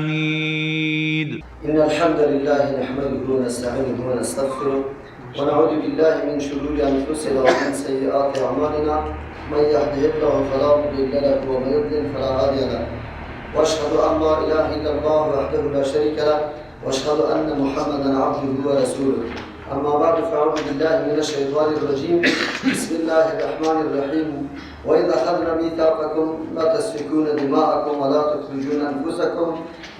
حميد. إن الحمد لله نحمده ونستعينه ونستغفره ونعوذ بالله من شرور أنفسنا ومن سيئات أعمالنا. من يهده الله فلا مضل له ومن يضلل فلا هادي له. وأشهد أن لا إله إلا الله وحده لا شريك له وأشهد أن محمدا عبده ورسوله. أما بعد فأعوذ بالله من الشيطان الرجيم. بسم الله الرحمن الرحيم. وإذا أخذنا ميثاقكم لا تسفكون دماءكم ولا تخرجون أنفسكم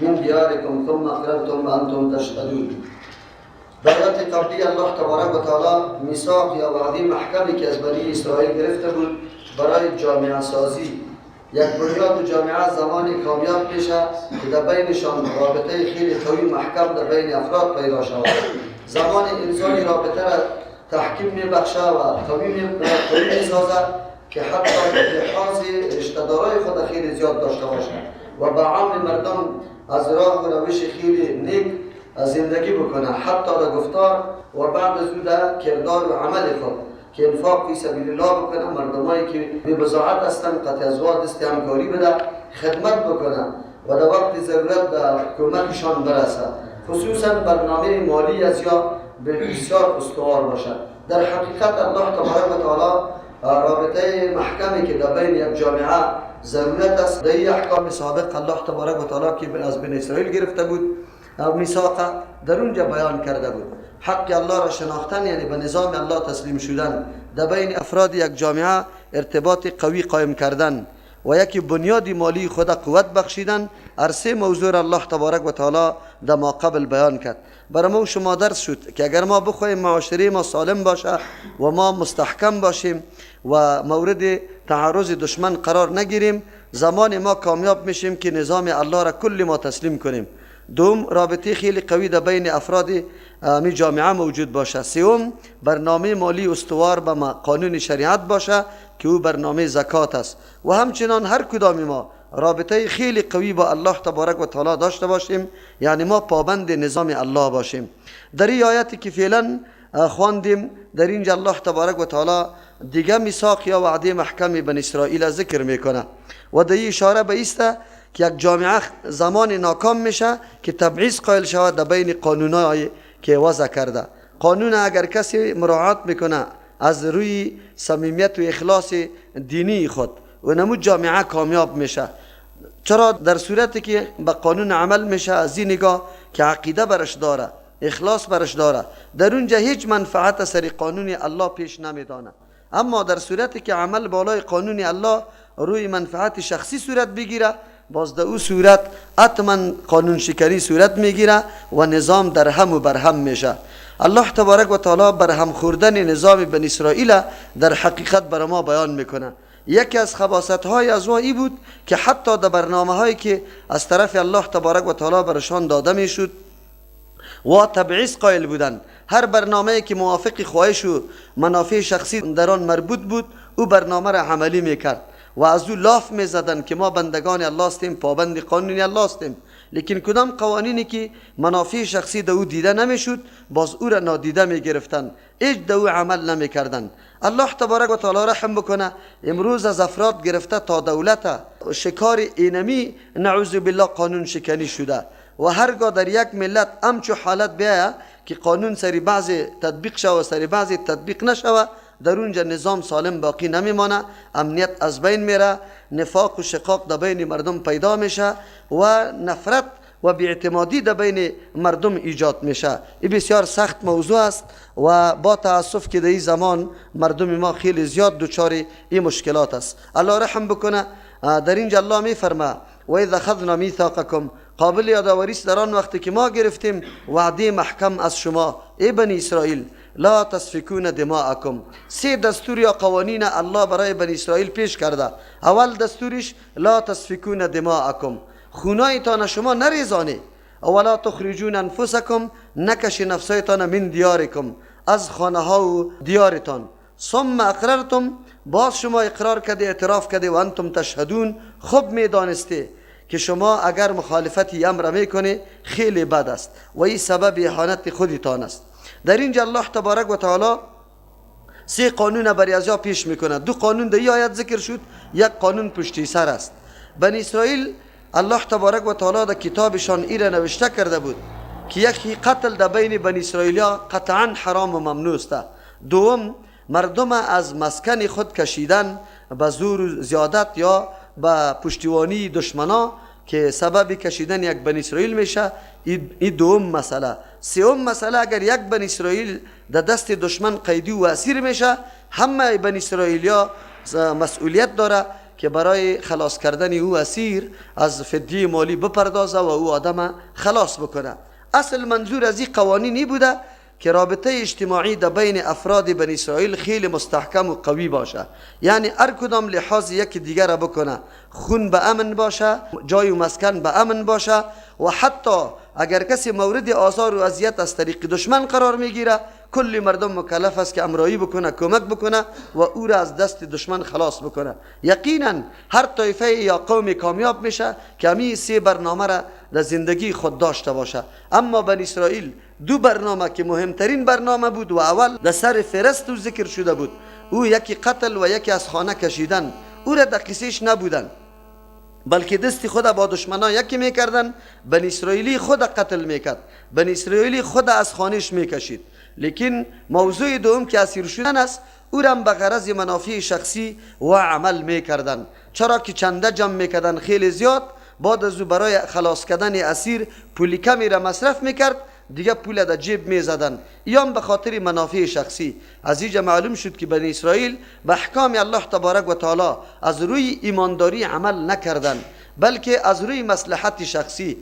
من دياركم ثم أقررتم وأنتم تشهدون. در آیات قبلی الله تبارک و تعالی میثاق یا وعده محکمی که از بنی اسرائیل گرفته بود برای جامعه سازی، یک بنیاد جامعه زمان کامیاب میشه که در بینشان رابطه خیلی قوی محکم در بین افراد پیدا شود. زمان انسانی رابطه را تحکیم میبخشه و قوی میسازه که حتی لحاظ رشته‌دارای خود خیلی زیاد داشته باشه و به عام مردم از راه و روش خیلی نیک زندگی بکنه، حتی در گفتار و بعد از او در کردار و عمل خود که انفاق فی سبیل الله بکنه، مردمایی که به بضاعت هستن قطع از واد دست همکاری بده، خدمت بکنه و در وقت ضرورت به کمکشان برسه، خصوصا برنامه مالی از یا بسیار استوار باشد. در حقیقت الله تبارک و تعالی رابطه محکمی که در بین یک جامعه ضرورت است، در این احکام سابق الله تبارک و تعالی که از بنی اسرائیل گرفته بود میثاق در اونجا بیان کرده بود. حق الله را شناختن یعنی به نظام الله تسلیم شدن، در بین افراد یک جامعه ارتباط قوی قائم کردن و یکی بنیاد مالی خود قوت بخشیدن. سه موضوع الله تبارک و تعالی در ما قبل بیان کرد. برای ما شما درس شد که اگر ما بخوایم معاشره ما سالم باشه و ما مستحکم باشیم و مورد تعرض دشمن قرار نگیریم، زمان ما کامیاب میشیم که نظام الله را کل ما تسلیم کنیم. دوم، رابطه خیلی قوی در بین افراد می جامعه موجود باشه. سوم، برنامه مالی استوار به قانون شریعت باشه که او برنامه زکات است. و همچنان هر کدام ما رابطه خیلی قوی با الله تبارک و تعالی داشته باشیم، یعنی ما پابند نظام الله باشیم. در این آیاتی که فعلا خواندیم در اینجا الله تبارک و تعالی دیگه میثاق یا وعده محکم بنی اسرائیل ذکر میکنه و در این اشاره به ایسته که یک جامعه زمان ناکام میشه که تبعیض قائل شود در بین قانونایی که وضع کرده. قانون اگر کسی مراعات میکنه از روی صمیمیت و اخلاص دینی خود و نمود جامعه کامیاب میشه. چرا؟ در صورتی که به قانون عمل میشه از این نگاه که عقیده برش داره، اخلاص برش داره، در اونجا هیچ منفعت سر قانون الله پیش نمیدانه. اما در صورتی که عمل بالای قانون الله روی منفعت شخصی صورت بگیره، باز در او صورت حتما قانون شکنی صورت میگیره و نظام در هم و برهم میشه. الله تبارک و تعالی برهم خوردن نظام بنی اسرائیل در حقیقت برای ما بیان میکنه. یکی از خباثت های از ای بود که حتی در برنامه هایی که از طرف الله تبارک و تعالی برشان داده میشد و تبعیض قائل بودن، هر برنامه‌ای که موافق خواهش و منافع شخصی در آن مربوط بود او برنامه را عملی میکرد و از او لاف میزدن که ما بندگان الله هستیم، پابند قانون الله هستیم. لیکن کدام قوانینی که منافع شخصی در او دیده نمیشد باز او را نادیده میگرفتن، هیچ در او عمل نمیکردن. الله تبارک و تعالی رحم بکنه، امروز از افراد گرفته تا دولت شکار اینمی نعوذ بالله قانون شکنی شده و هرگاه در یک ملت همچو حالت بیاید که قانون سری بعضی تطبیق شود و سری بعضی تطبیق نشود، در اونجا نظام سالم باقی نمیمانه، امنیت از بین میره، نفاق و شقاق در بین مردم پیدا میشه و نفرت و بی‌اعتمادی در بین مردم ایجاد میشه. این بسیار سخت موضوع است و با تاسف که در این زمان مردم ما خیلی زیاد دچار این مشکلات است. الله رحم بکنه. در اینجا الله میفرمه و اذا اخذنا میثاقکم، قابل یادآوری است در آن وقتی که ما گرفتیم وعده محکم از شما ای بنی اسرائیل، لا تسفکون دماءکم. سه دستور یا قوانین الله برای بنی اسرائیل پیش کرده. اول دستورش لا تسفکون دماءکم، خونایتان شما نریزانی، ولا تخرجون انفسکم، نکش نفسایتان من دیارکم، از خانه ها و دیارتان. ثم اقررتم، باز شما اقرار کرده، اعتراف کرده و انتم تشهدون، خوب میدانسته که شما اگر مخالفتی امر میکنه خیلی بد است و این سبب اهانت خودتان است. در اینجا الله تبارک و تعالی سه قانون برای ازیا پیش میکنه. دو قانون در این آیت ذکر شد، یک قانون پشتی سر است. بنی اسرائیل الله تبارک و تعالی در کتابشان ایره نوشته کرده بود که یکی قتل در بین بنی اسرائیلیا قطعا حرام و ممنوع است. دوم، مردم از مسکن خود کشیدن به زور و زیادت یا به پشتیبانی دشمنا که سبب کشیدن یک بنی اسرائیل میشه. این دوم مسئله. سوم مسئله، اگر یک بنی اسرائیل در دست دشمن قیدی و اسیر میشه، همه بنی اسرائیلیا مسئولیت داره که برای خلاص کردن او اسیر از فدیه مالی بپردازه و او آدم خلاص بکنه. اصل منظور از این قوانینی بوده که رابطه اجتماعی در بین افراد بنی اسرائیل خیلی مستحکم و قوی باشه، یعنی هر کدام لحاظ یکی دیگر را بکنه، خون به امن باشه، جای و مسکن به امن باشه، و حتی اگر کسی مورد آزار و اذیت از طریق دشمن قرار میگیره، کل مردم مکلف است که امرایی بکنه، کمک بکنه و او را از دست دشمن خلاص بکنه. یقینا هر طایفه یا قوم کامیاب میشه که همین سه برنامه را در زندگی خود داشته باشه. اما بنی اسرائیل دو برنامه که مهمترین برنامه بود و اول در سر فهرست ذکر شده بود، او یکی قتل و یکی از خانه کشیدن، او را در قصهش نبودن، بلکه دستی خود با دشمنان یکی میکردن. بنی اسرائیلی خود قتل میکرد، بنی اسرائیلی خود از خانهش میکشید. لیکن موضوع دوم که اسیر شدن است، او را به غرض منافع شخصی و عمل میکردن، چرا که چنده جمع میکردن خیلی زیاد، بعد از او برای خلاص کردن اسیر پول کمی را مصرف میکرد، دیگه پول در جیب میزدن، یا به خاطر منافع شخصی. از اینجا معلوم شد که بنی اسرائیل به احکام الله تبارک و تعالی از روی ایمانداری عمل نکردن، بلکه از روی مصلحت شخصی.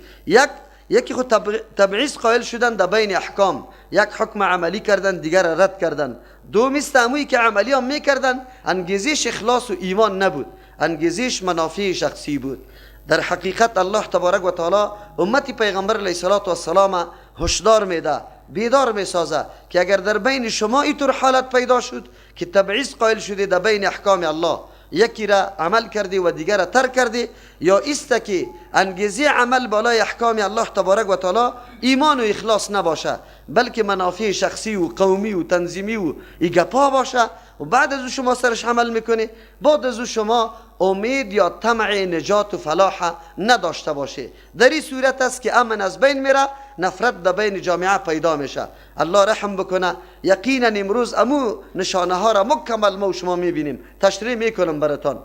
یکی خود تبعیض قائل شدن در بین احکام، یک حکم عملی کردن دیگر رد کردن. دوم استعمویی که عملی هم میکردن انگیزش اخلاص و ایمان نبود، انگیزش منافع شخصی بود. در حقیقت الله تبارک و تعالی امتی پیغمبر علیه السلام هشدار میده، بیدار میسازه که اگر در بین شما اینطور حالت پیدا شد که تبعیض قائل شده در بین احکام الله، یکی را عمل کردی و دیگر را ترک کردی، یا است که انگیزه عمل بالای احکام الله تبارک و تعالی ایمان و اخلاص نباشه، بلکه منافع شخصی و قومی و تنظیمی و ایگپا باشه، و بعد از شما سرش عمل میکنی، بعد از شما امید یا طمع نجات و فلاح نداشته باشه. در این صورت است که امن از بین میره، نفرت در بین جامعه پیدا میشه. الله رحم بکنه. یقینا امروز امو نشانه ها را مکمل ما و شما میبینیم، تشریح میکنم براتان.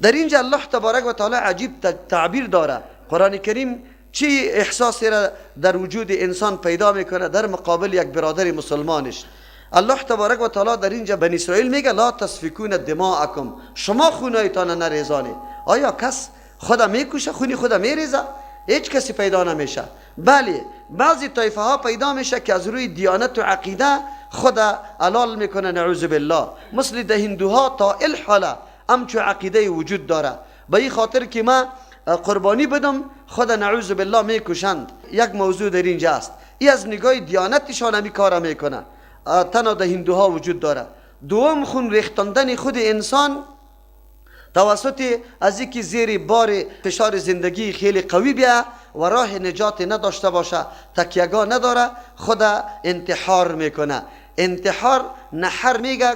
در اینجا الله تبارک و تعالی عجیب تعبیر داره. قرآن کریم چی احساسی را در وجود انسان پیدا میکنه در مقابل یک برادر مسلمانش. الله تبارک و تعالی در اینجا بنی اسرائیل میگه لا تسفکون دماءکم، شما خونایتان نریزانی. آیا کس خدا میکشه، خونی خدا میریزه؟ هیچ کسی پیدا نمیشه. بله بعضی طایفه ها پیدا میشه که از روی دیانت و عقیده خدا علال میکنه، نعوذ بالله، مثل ده هندوها تا الحاله همچو عقیده وجود داره، به این خاطر که ما قربانی بدم خدا نعوذ بالله میکشند. یک موضوع در اینجا است، این از نگاه دیانتشان همی کارا میکنه، تنها ده هندوها وجود داره. دوم خون ریختاندن خود انسان توسط از اینکه زیر بار فشار زندگی خیلی قوی بیا و راه نجات نداشته باشه، تکیهگاه نداره، خدا انتحار میکنه. انتحار نحر میگه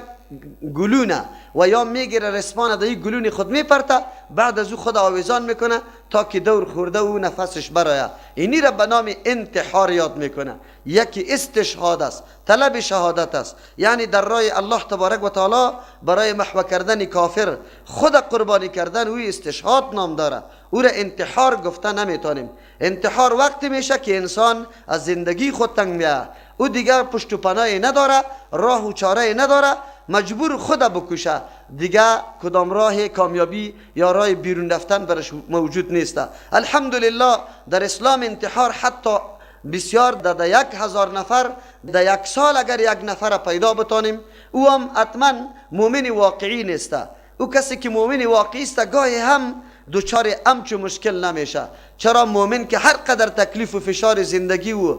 گلونه، و یا میگیره رسمان در این گلون خود میپرته، بعد از او خدا آویزان میکنه تا که دور خورده و نفسش برایه. اینی را به نام انتحار یاد میکنه. یکی استشهاد است، طلب شهادت است، یعنی در راه الله تبارک و تعالی برای محو کردن کافر خود قربانی کردن، او استشهاد نام داره. او را انتحار گفته نمیتونیم. انتحار وقتی میشه که انسان از زندگی خود تنگ میه، او دیگر پشت و پناهی نداره، راه و چاره نداره، مجبور خدا بکشه، دیگه کدام راه کامیابی یا راه بیرون رفتن برش موجود نیست. الحمدلله در اسلام انتحار حتی بسیار در 1000 نفر در یک سال اگر یک نفر پیدا بتانیم، او هم حتما مؤمن واقعی نیست. او کسی که مؤمن واقعی است گاهی هم دوچار همچو مشکل نمیشه. چرا؟ مؤمن که هر قدر تکلیف و فشار زندگی و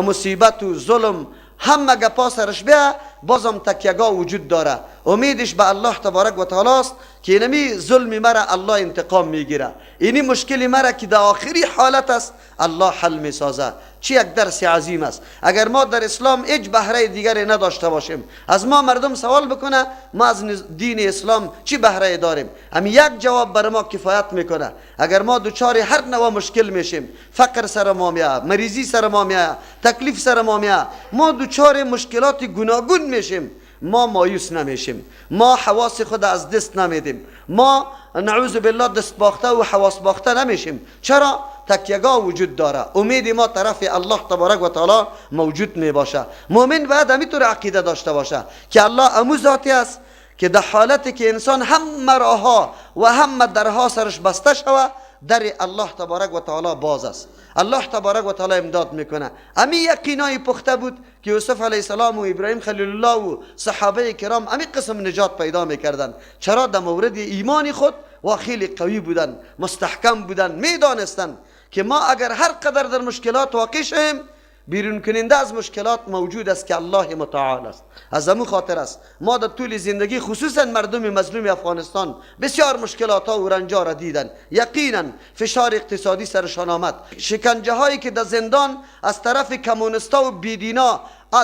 مصیبت و ظلم همه گپا سرش بیا، بازم تکیهگاه وجود داره. امیدش به الله تبارک و تعالی است که اینمی ظلم مرا الله انتقام میگیره، اینی مشکلی مرا که در آخری حالت است الله حل میسازه. چی یک درس عظیم است. اگر ما در اسلام هیچ بهره دیگری نداشته باشیم، از ما مردم سوال بکنه ما از دین اسلام چی بهره داریم، همین یک جواب بر ما کفایت میکنه. اگر ما دوچار هر نوع مشکل میشیم، فقر سر ما میاد، مریضی سر ما میاد، تکلیف سر ما میاد، ما دوچار مشکلات گوناگون میشیم، ما مایوس نمیشیم، ما حواس خود از دست نمیدیم، ما نعوذ بالله دست باخته و حواس باخته نمیشیم. چرا؟ تکیهگاه وجود داره، امید ما طرف الله تبارک و تعالی موجود می باشه. مؤمن باید همینطور عقیده داشته باشه که الله امو ذاتی است که در حالتی که انسان همه راهها و همه درها سرش بسته شوه، در الله تبارک و تعالی باز است. الله تبارک و تعالی امداد میکنه. همین یقینای پخته بود که یوسف علیه السلام و ابراهیم خلیل الله و صحابه کرام همین قسم نجات پیدا میکردن. چرا؟ در مورد ایمان خود و خیلی قوی بودن، مستحکم بودن، میدانستن که ما اگر هر قدر در مشکلات واقع شیم، بیرون کننده از مشکلات موجود است که الله متعال است. از همون خاطر است ما در طول زندگی خصوصا مردم مظلوم افغانستان بسیار مشکلات ها و رنج ها را دیدن. یقینا فشار اقتصادی سرشان آمد، شکنجه هایی که در زندان از طرف کمونستا و بیدینا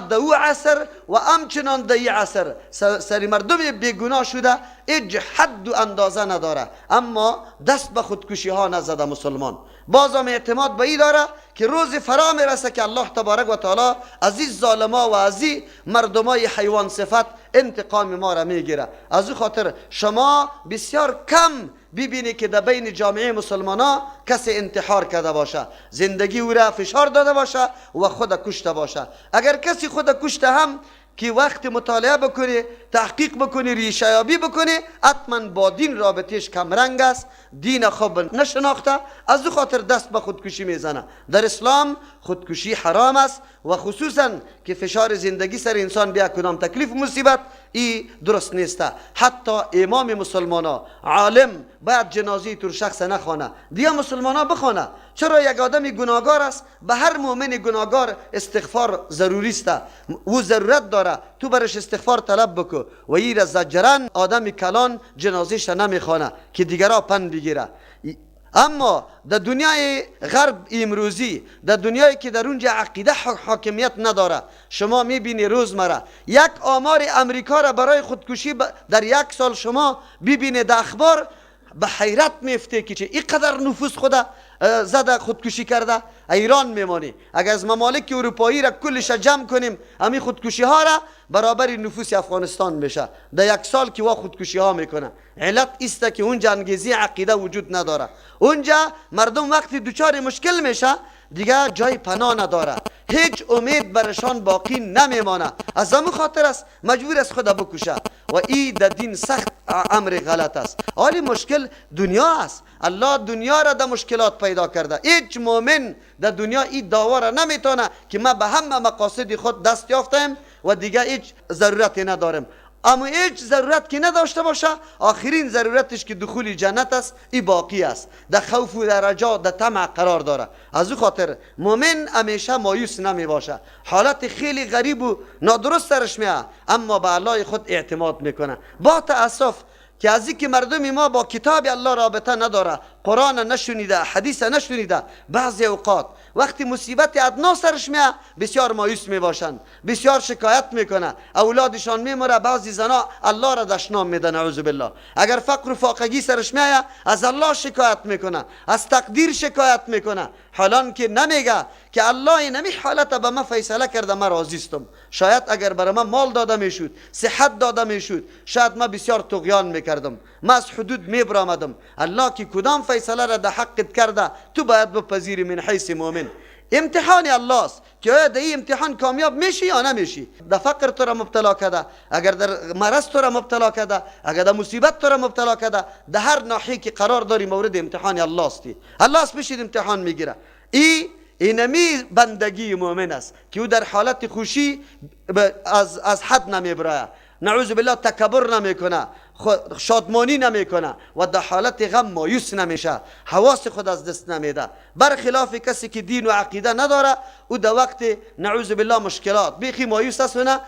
در او عصر و همچنان در این عصر سری مردم بیگناه شده هیچ حد و اندازه نداره، اما دست به خودکشی ها نزده مسلمان. بازم اعتماد به این داره که روز فرا میرسه که الله تبارک و تعالی از این ظالما و از این مردمای حیوان صفت انتقام ما را میگیره. از این خاطر شما بسیار کم ببینی که در بین جامعه مسلمانا کسی انتحار کرده باشه، زندگی او را فشار داده باشه و خود کشته باشه. اگر کسی خود کشته هم که وقت مطالعه بکنه، تحقیق بکنه، ریشه یابی بکنه، حتما با دین رابطش کم رنگ است، دین خوب نشناخته، از او خاطر دست به خودکشی میزنه. در اسلام خودکشی حرام است و خصوصا که فشار زندگی سر انسان بیا کدام تکلیف مصیبت ای درست نیسته. حتی امام مسلمانا عالم باید جنازه تور شخص نخوانه، دیگه مسلمانا بخوانه. چرا؟ یک آدمی گناهگار است، به هر مؤمن گناهگار استغفار ضروری است، او ضرورت داره تو برش استغفار طلب بکو و این زجران آدم کلان جنازهش نمیخوانه که دیگرها پند بگیره. اما در دنیای غرب امروزی، در دنیایی که در اونجا عقیده حاکمیت نداره، شما میبینی روزمره یک آمار امریکا را برای خودکشی در یک سال شما ببینید در اخبار، به حیرت میفته که چه اینقدر نفوس خدا زده خودکشی کرده. ایران میمانی اگر از ممالک اروپایی را کلش جمع کنیم، همین خودکشی ها را برابر نفوس افغانستان میشه در یک سال که وا خودکشی ها میکنه. علت است که اونجا انگیزی عقیده وجود نداره، اونجا مردم وقتی دوچار مشکل میشه دیگه جای پناه نداره، هیچ امید برشان باقی نمیمانه. از همون خاطر است مجبور است خدا بکشه و این در دین سخت امر غلط است. حالی مشکل دنیا است، الله دنیا را در مشکلات پیدا کرده. هیچ مؤمن در دنیا این دعوا را نمیتونه که ما به همه مقاصد خود دست یافتم و دیگه هیچ ضرورتی ندارم. اما هیچ ضرورت که نداشته باشه، آخرین ضرورتش که دخول جنت است، این باقی است، در خوف و در رجا در طمع قرار داره. از او خاطر مؤمن همیشه مایوس نمی باشه، حالت خیلی غریب و نادرست سرش میاد اما به الله خود اعتماد میکنه. با تأسف که از اینکه مردم ما با کتاب الله رابطه نداره، قرآن نشنیده، حدیث نشنیده، بعضی اوقات وقتی مصیبت ادنا سرش میاد بسیار مایوس میباشند، بسیار شکایت میکنه، اولادشان میمره، بعضی زنا الله را دشنام میدن نعوذ بالله. اگر فقر و فاقگی سرش میاد از الله شکایت میکنه، از تقدیر شکایت میکنه، حالان که نمیگه که الله اینمی حالت به من فیصله کرده، من راضی استم. شاید اگر برای من مال داده میشد، صحت داده میشد، شاید من بسیار طغیان میکردم، من از حدود میبرامدم. الله که کدام فیصله را در حقت کرده تو باید بپذیری من حیث مؤمن. امتحان الله است که آیا در این امتحان کامیاب میشی یا نمیشی. در فقر تو را مبتلا کرده، اگر در مرض تو را مبتلا کرده، اگر در مصیبت تو را مبتلا کرده، در هر ناحیه که قرار داری مورد امتحان الله استی. الله است بشید امتحان میگیره. اینمی بندگی مؤمن است که او در حالت خوشی از حد نمیبره، نعوذ بالله تکبر نمیکنه، شادمانی نمیکنه و در حالت غم مایوس نمیشه، حواس خود از دست نمیده. برخلاف کسی که دین و عقیده نداره، او در وقت نعوذ بالله مشکلات بیخی مایوس است و نه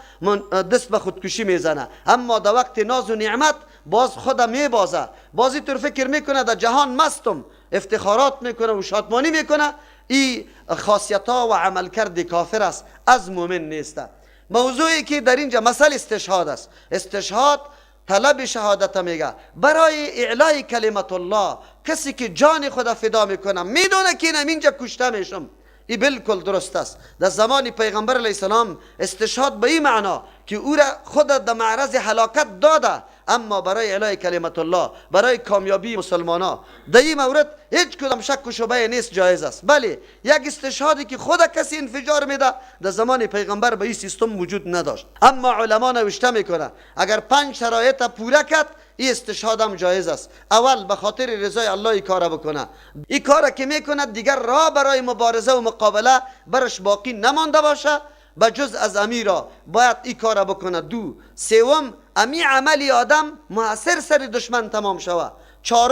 دست به خودکشی میزنه، اما در وقت ناز و نعمت باز خود میبازه، بازی طور فکر میکنه در جهان مستم، افتخارات میکنه و شادمانی میکنه. این خاصیت ها و عملکرد کافر است، از مؤمن نیست. موضوعی که در اینجا مسئله استشهاد است. استشهاد طلب شهادت میگه برای اعلای کلمت الله. کسی که جان خدا فدا میکنه میدونه که اینجا کشته میشم، این بالکل درست است. در زمان پیغمبر علیه السلام استشهاد به این معنا که او را خود در معرض هلاکت داده، اما برای اعلای کلمت الله، برای کامیابی مسلمانان، در این مورد هیچ کدام شک و شبهه نیست، جایز است. بله، یک استشهادی که خود کسی انفجار میده در زمان پیغمبر به این سیستم وجود نداشت، اما علما نوشته میکنه اگر 5 شرایط پوره کرد این استشهاد هم جایز است. اول به خاطر رضای الله این کار بکنه، این کار که میکنه دیگر راه برای مبارزه و مقابله برش باقی نمانده باشه به جز از امیرا باید این کار بکنه. 2. سوم امی عملی آدم مؤثر سر دشمن تمام شوه. 4.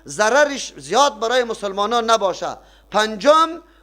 ضررش زیاد برای مسلمانان نباشه. 5.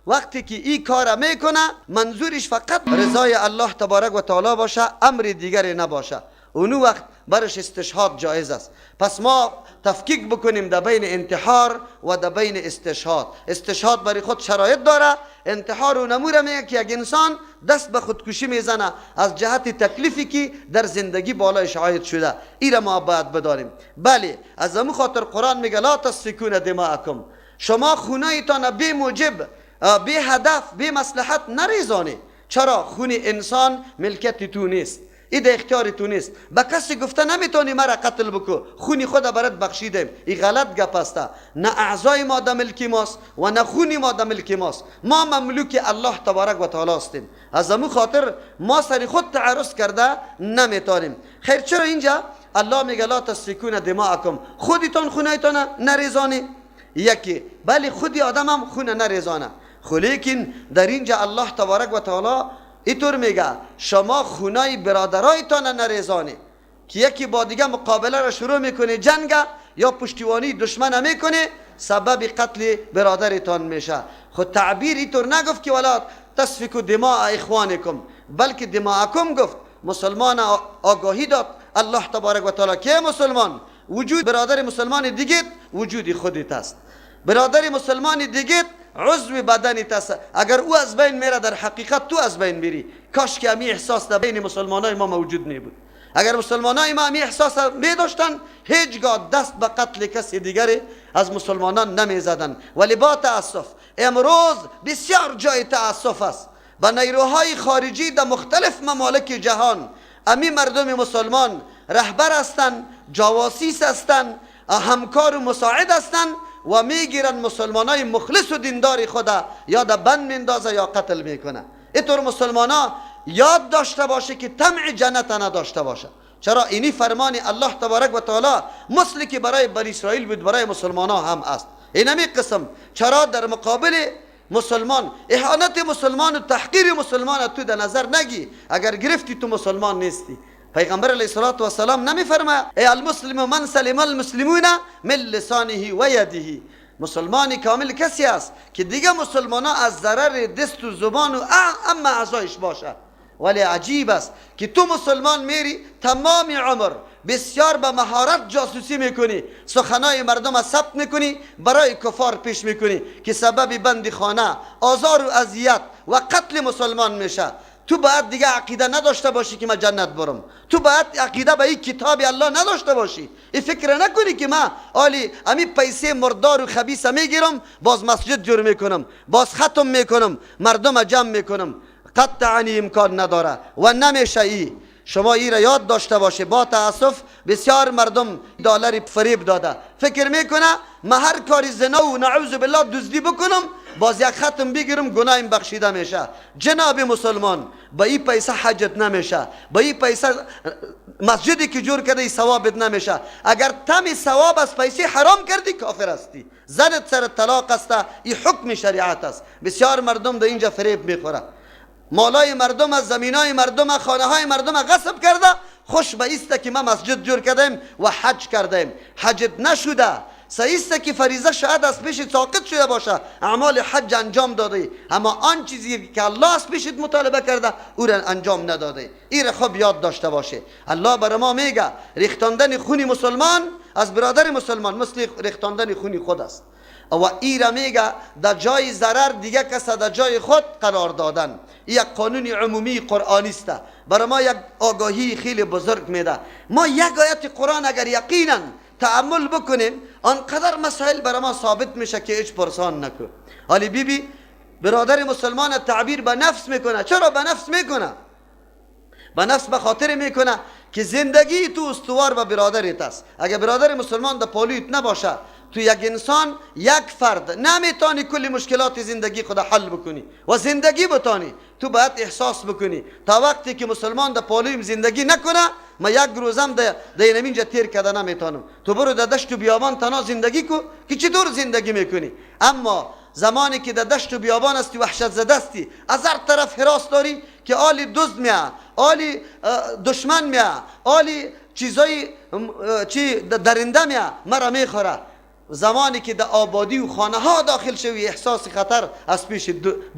وقتی که این کار میکنه منظورش فقط رضای الله تبارک و تعالی باشه، امر دیگری نباشه، اونو وقت برش استشهاد جایز است. پس ما تفکیک بکنیم در بین انتحار و در بین استشهاد. استشهاد برای خود شرایط داره، انتحار و نموره میگه که یک انسان دست به خودکشی میزنه از جهت تکلیفی که در زندگی بالایش عاید شده، این را ما باید بداریم. بله، از همون خاطر قرآن میگه لا تسفکون دماءکم، شما خونایتان بی موجب، بی هدف، بی مصلحت نریزانی. چرا؟ خون انسان ملکت تو نیست، این در اختیار تو نیست. به کسی گفته نمیتونی مرا قتل بکو، خونی خود برات بخشیدیم، این غلط گپ است. نه اعضای ما در ملک ماست و نه خونی ما در ملک ماست، ما مملوک الله تبارک و تعالی هستیم. از همون خاطر ما سر خود تعرض کرده نمیتونیم. خیر، چرا اینجا الله میگه لا تسفکون دماءکم، خودتون خونایتون نریزانی؟ یکی بله، خودی آدم هم خون نریزانه، لیکن در اینجا الله تبارک و تعالی اینطور میگه شما خونای برادرایتان نریزانی که یکی با دیگه مقابله را شروع میکنه، جنگ یا پشتیبانی دشمن میکنه، سبب قتل برادرتان میشه. خود تعبیر اینطور نگفت که ولا تسفکوا دماء اخوانکم، بلکه دماءکم گفت. مسلمان آگاهی داد الله تبارک و تعالی که مسلمان وجود برادر مسلمان دیگه وجودی خودت است، برادر مسلمان دیگه عضو بدنت است. اگر او از بین میره در حقیقت تو از بین میری. کاش که امی احساس در بین مسلمانای ما موجود نبود. اگر مسلمانای ما امی احساس میداشتن هیچگاه دست به قتل کسی دیگری از مسلمانان نمیزدن. ولی با تاسف امروز بسیار جای تاسف است با نیروهای خارجی در مختلف ممالک جهان امی مردم مسلمان رهبر هستند، جواسیس هستند، همکار و مساعد هستند و میگیرن مسلمانای مخلص و دیندار خدا یا در بند میندازه یا قتل میکنه. اینطور مسلمانا یاد داشته باشه که طمع جنت نداشته باشه. چرا؟ اینی فرمان الله تبارک و تعالی مثلی که برای بنی اسرائیل بود برای مسلمانا هم است. اینمی قسم. چرا در مقابل مسلمان اهانت مسلمان و تحقیر مسلمان تو در نظر نگی اگر گرفتی تو مسلمان نیستی. پیغمبر علیه الصلاة و السلام نمیفرماید ای المسلم من سلم المسلمون من لسانه و یده، مسلمانی کامل کسی است که دیگه مسلمانا از ضرر دست و زبان و اما اعضایش باشه. ولی عجیب است که تو مسلمان میری تمام عمر بسیار به مهارت جاسوسی میکنی، سخنای مردم را ثبت میکنی، برای کفار پیش میکنی که سبب بند خانه، آزار و اذیت و قتل مسلمان میشه. تو باید دیگه عقیده نداشته باشی که من جنت برم، تو باید عقیده به این کتاب الله نداشته باشی. این فکر نکنی که من آلی امی پیسه مردار و خبیثه میگیرم باز مسجد جور میکنم، باز ختم میکنم، مردم جمع میکنم. قطعا امکان نداره و نمیشه. ای شما ای را یاد داشته باشه. با تاسف بسیار مردم دلار فریب داده، فکر میکنه من هر کاری زنا و نعوذ بالله دزدی بکنم باز یک ختم بگیرم گناهیم بخشیده میشه. جناب مسلمان با این پیسه حجت نمیشه، با این پیسه مسجدی که جور کرده ثوابت نمیشه. اگر تم ثواب از پیسه حرام کردی کافر هستی، زنت سر طلاق است، این حکم شریعت است. بسیار مردم در اینجا فریب میخوره. مالای مردم، زمینای مردم، خانه های مردم غصب کرده، خوش به ایسته که ما مسجد جور کردیم و حج کردیم. حجت نشده، سایسته که فریضه شاید از پیشت ساقط شده باشه، اعمال حج انجام داده، اما آن چیزی که الله از پیشت مطالبه کرده او را انجام نداده. این را خوب یاد داشته باشه. الله بر ما میگه ریختاندن خون مسلمان از برادر مسلمان مثل ریختاندن خون خود است. و این را میگه در جای ضرر دیگه کس در جای خود قرار دادن. یک قانون عمومی قرآنی است، برای ما یک آگاهی خیلی بزرگ میده. ما یک آیت قرآن اگر یقینا تأمل بکنیم آنقدر مسائل برای ما ثابت میشه که هیچ پرسان نکن. حالی بی برادر مسلمان تعبیر به نفس میکنه. چرا به نفس میکنه؟ به نفس به خاطر میکنه که زندگی تو استوار به برادرت است. اگر برادر مسلمان در پالویت نباشه، تو یک انسان، یک فرد نمیتونی کل مشکلات زندگی خود حل بکنی و زندگی بتانی. تو باید احساس بکنی تا وقتی که مسلمان در پالویم زندگی نکنه، ما یک روزم در اینجا تیر کده نمیتونم. تو برو در دشت و بیابان تنها زندگی کو که چطور زندگی میکنی. اما زمانی که در دشت و بیابان هستی، وحشت زده هستی، از هر طرف حراس داری که آلی دزد میاد، آلی دشمن میاد، آلی چیزای درنده میاد مرا میخوره. زمانی که در آبادی و خانه ها داخل شوی، احساس خطر از پیش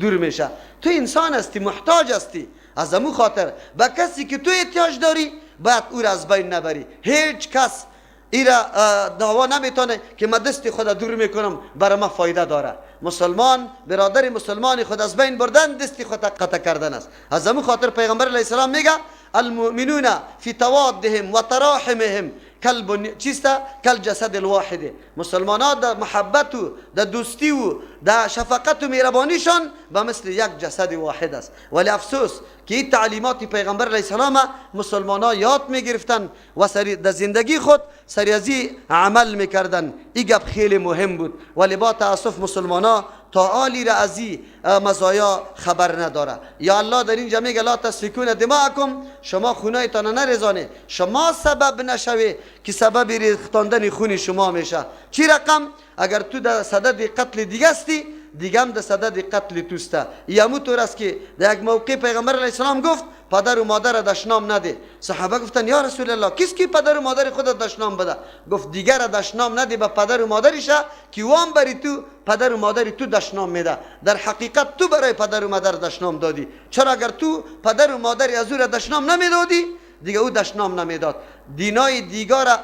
دور میشه. تو انسان هستی، محتاج هستی. از امو خاطر به کسی که تو احتیاج داری باید او را از بین نبری. هیچ کس این را دعوا نمیتونه که من دست خود دور میکنم برای ما فایده داره. مسلمان برادر مسلمان خود از بین بردن دست خود قطع کردن است. از امو خاطر پیغمبر علیه السلام میگه المؤمنون فی توادهم و تراحمهم کل جسد الواحد. مسلمانان در محبت و در دوستی و در شفقت و مهربانیشان به مثل یک جسد واحد است. ولی افسوس که این تعلیمات پیغمبر علیه السلام مسلمانان یاد میگرفتن و در زندگی خود سریازی عمل میکردن. این گپ خیلی مهم بود، ولی با تاسف مسلمانان تا آلی را از این مزایا خبر نداره. یا الله در اینجا میگه لا تسفکون دماءکم، شما خونایتان نریزانه، شما سبب نشوی که سبب ریختاندن خون شما میشه. چی رقم؟ اگر تو در صدد قتل دیگه استی، دیگه هم در صدد قتل توسته. یمو طور است که در یک موقع پیغمبر علیه السلام گفت پدر و مادر دشنام نده. صحابه گفتن یا رسول الله کس کی پدر و مادر خود دشنام بده؟ گفت دیگر دشنام نده به پدر و مادرش که وام بری تو پدر و مادر تو دشنام میده. در حقیقت تو برای پدر و مادر دشنام دادی. چرا اگر تو پدر و مادر از او را دشنام نمیدادی، دیگه او دشنام نمیداد. دینای دیگر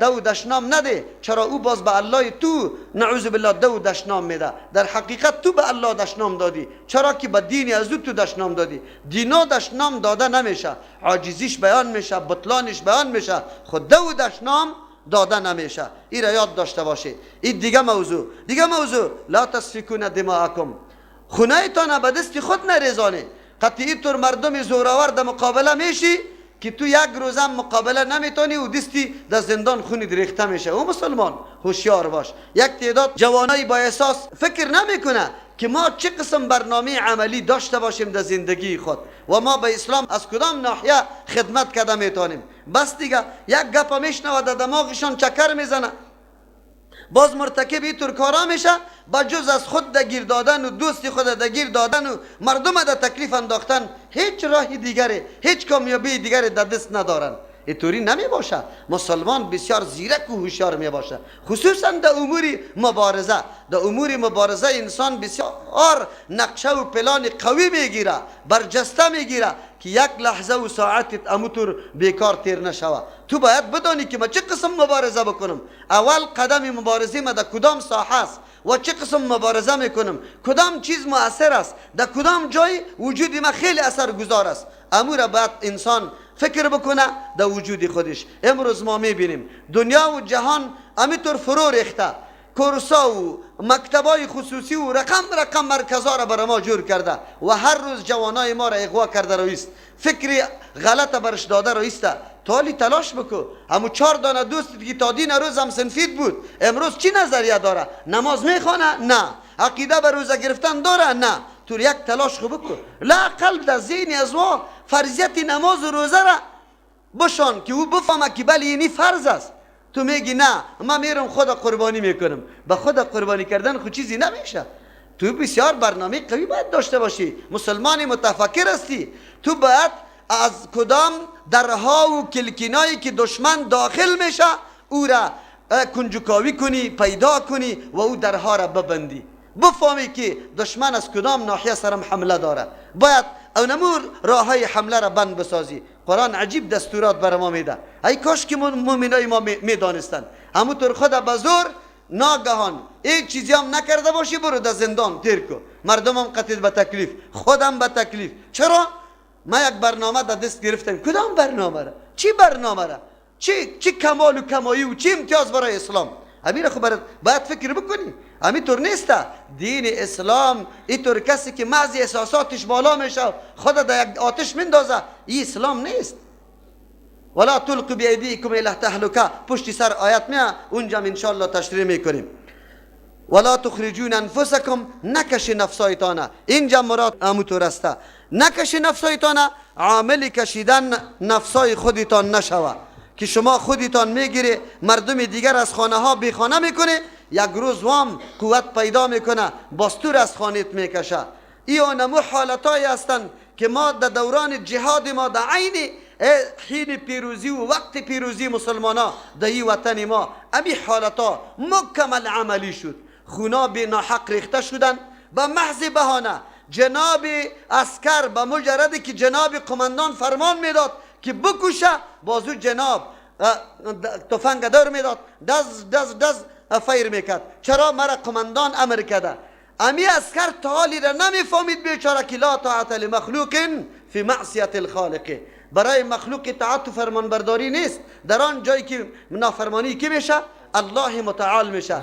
دو دشنام نده. چرا او باز به الله تو نعوذ بالله دو دشنام میده. در حقیقت تو به الله دشنام دادی. چرا که به دین از او تو دشنام دادی. دینا دشنام داده نمیشه، عاجزیش بیان میشه، بطلانش بیان میشه، خود دو دشنام داده نمیشه. این را یاد داشته باشه. این دیگه موضوع لا تسفکون دماءکم، خونه‌تان به دست خود نریزانه. قطعی طور مردم زورآور در مقابله میشی که تو یک روزم مقابله نمیتونی و دستی در زندان خونی ریخته میشه. او مسلمان هوشیار باش. یک تعداد جوانای با احساس فکر نمیکنه که ما چه قسم برنامه عملی داشته باشیم در زندگی خود و ما به اسلام از کدام ناحیه خدمت کرده میتونیم. بس دیگه یک گپ میشنوه در دماغشان چکر میزنه، باز مرتکب اینطور کارا میشه، با جز از خود دگیر دادن و دوستی خود دگیر دادن و مردم در تکلیف انداختن هیچ راهی دیگره، هیچ کامیابی دیگره در دست ندارن. اینطوری نمی باشه. مسلمان بسیار زیرک و هوشیار می باشه، خصوصا در امور مبارزه انسان بسیار نقشه و پلان قوی میگیره، برجسته میگیره که یک لحظه و ساعتت اموتور بیکار تیر نشوه. تو باید بدانی که ما چه قسم مبارزه بکنم، اول قدم مبارزه ما در کدام ساحه است و چه قسم مبارزه میکنم، کدام چیز مؤثر است، در کدام جای وجود ما خیلی اثرگذار است. امور باید انسان فکر بکنه در وجود خودش. امروز ما میبینیم دنیا و جهان همینطور فرو ریخته، کورسا و مکتبای خصوصی و رقم مرکزا را برای ما جور کرده و هر روز جوانای ما را اغوا کرده رویست، فکری غلط برش داده رویست. تالی تلاش بکو. همو 4 دانه دوستی که تا دین روز هم سنفید بود امروز چی نظریه داره؟ نماز میخوانه؟ نه. عقیده به روزه گرفتن داره؟ نه. تو یک تلاش خوب بکن، لا قلب در ذهن از ما فرضیت نماز و روزه را بشان که او بفهمه که بله اینی فرض است. تو میگی نه من میرم خود قربانی میکنم. به خود قربانی کردن خود چیزی نمیشه. تو بسیار برنامه قوی باید داشته باشی، مسلمانی متفکر هستی. تو باید از کدام درها و کلکینایی که دشمن داخل میشه او را کنجکاوی کنی، پیدا کنی و او درها را ببندی، بفهمی که دشمن از کدام ناحیه سرم حمله داره، باید اونمور راه های حمله را بند بسازی. قرآن عجیب دستورات بر ما میده. ای کاش که مؤمنای ما میدانستند. همونطور خود به زور ناگهان هیچ چیزی هم نکرده باشی برو در زندان تیر کو، مردم هم قتل به تکلیف، خودم به تکلیف. چرا؟ ما یک برنامه در دست گرفتم. کدام برنامه را؟ چی برنامه را؟ چی کمال و کمایی و چی امتیاز برای اسلام؟ امیر خب باید فکر بکنی. همینطور نیست دین اسلام. اینطور کسی که محض احساساتش بالا میشه خود در یک آتش میندازه، این اسلام نیست. ولا تلقوا بأيديكم الى التهلكه، پشت سر آیت میاد، اونجا ان شاء الله تشریح میکنیم. ولا تخرجون انفسکم، نکش نفسایتان. اینجا مراد همونطور است، نکش نفسایتان، عامل کشیدن نفسای خودتان نشوه که شما خودتان میگیری مردم دیگر از خانه ها بی خانه میکنه، یک روز وام قوت پیدا میکنه باستور از خانیت میکشه. این نمو حالتایی هستند که ما در دوران جهاد ما در عین حین پیروزی و وقت پیروزی مسلمان ها در این وطن ما امی حالتا مکمل عملی شد. خونا به ناحق ریخته شدن به محض بهانه. جناب عسکر به مجردی که جناب قماندان فرمان میداد که بکشه، بازو جناب تفنگ دور میداد، دز فیر میکرد. چرا؟ مرا قماندان امر کرده. امی عسکر تا حالی را نمیفهمید بیچاره که لا طاعت لمخلوق فی معصیت الخالق، برای مخلوق اطاعت و فرمانبرداری نیست. در آن جایی که نافرمانی کی میشه؟ الله متعال میشه.